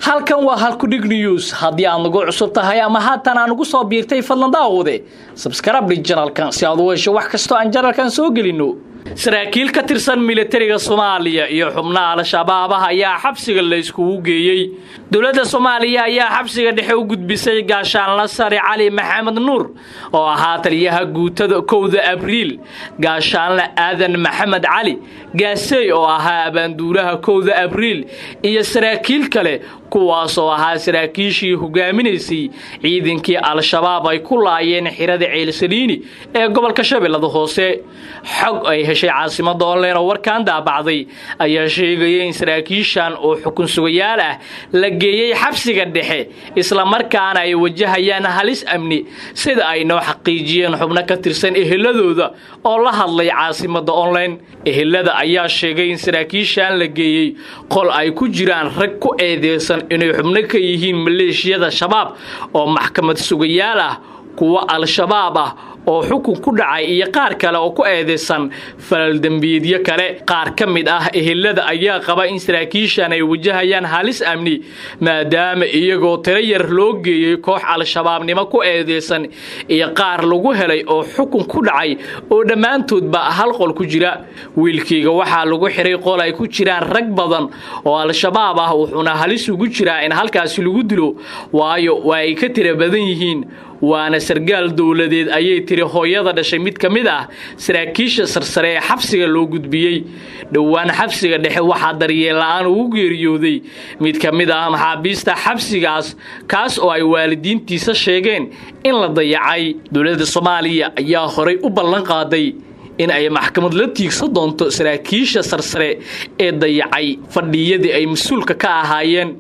halkan waa halkudhig news haddii aad nagu cusub tahay ama haatan aan ugu soo biirtay fadlan daawade subscribe channelkan si aad u hesho wax kasto aan channelkan soo gelino saraakiil ka tirsan milateriga Soomaaliya iyo xubnaha Shabaab ayaa xabsiga la isku geeyey dawladda Soomaaliya ayaa xabsiga dhexe u gudbisay gaashaanle Saraakiil Maxamed Nuur oo ahaa taliyaha guutada 1 Abriil gaashaanle Aadan Maxamed Cali gaasay oo ahaa abaanduulaha 1 Abriil iyo saraakiil kale kuwaas oo ahaa saraakiishii hogaaminaysay ciidankii Al-Shabaab ay ku laayeen xirada Ceelsaliini ee gobolka Shabeellada Hoose xog ay heshay caasimada online warkaan daabacday ayaa sheegay in saraakiishan oo xukun sugayaal ah la geeyay xabsiga dhexe isla markaana ay wajahayaan halis amni sida ay noo xaqiijiyeen xubno ka tirsan eheladooda oo la hadlay caasimada online ehelada ayaa sheegay in saraakiishan la geeyay qol ay ku jiraan rag ku eedeysan inay xubno ka yihiin maleeshiyada Shabaab oo maxkamad sugayaal ah kuwa Al-Shabaab ah oo xukun ku dhacay iyo qaar kale oo ku eedeysan falal dambiyeedyo kale qaar ka mid ah ehelada ayaa qaba in saraakiishan ay wajahayaan halis amni maadaama iyagoo tiro yar loo geeyay koox Al-Shabaabnimo ku eedeysan iyo qaar lagu helay oo xukun ku dhacay oo dhamaantoodba hal qol ku jira wiilkiga waxa lagu xiray qol ay ku jiraan rag badan oo Al-Shabaab ah wuxuuna halis ugu jiraa in halkaas lagu dilo waayo way ka tiro badan yihiin waana sargaal dawladeed ayay tiri hooyada dhashay mid kamid ah saraakiisha sarsare ee xabsiga loo gudbiyay dhawaan xabsiga dhexe waxa daryeel la'aan ugu geeriyooday mid kamid ah maxaabiista xabsigaas kaas oo ay waalidiintiisa sheegeen in la dayacay dawladda Soomaaliya ayaa horay u ballan qaaday in ay maxkamad la tiigsan doonto saraakiisha sarsare ee dayacay fadhiyadii ay mas'uulka ka ahaayeen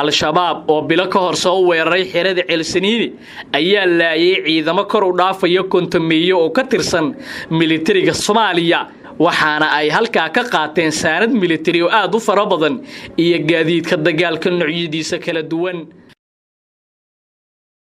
Al-Shabaab oo bilo ka hor soo weeraray xirada Ceelsaliini ayaa laayay ciidamo kor u dhaafaya kontameeyo oo ka tirsan milateriga Soomaaliya waxaana ay halka ka qaateen saanad milatari oo aad u fara badan iyo gaadiidka dagaalka noocyadiisa kala duwan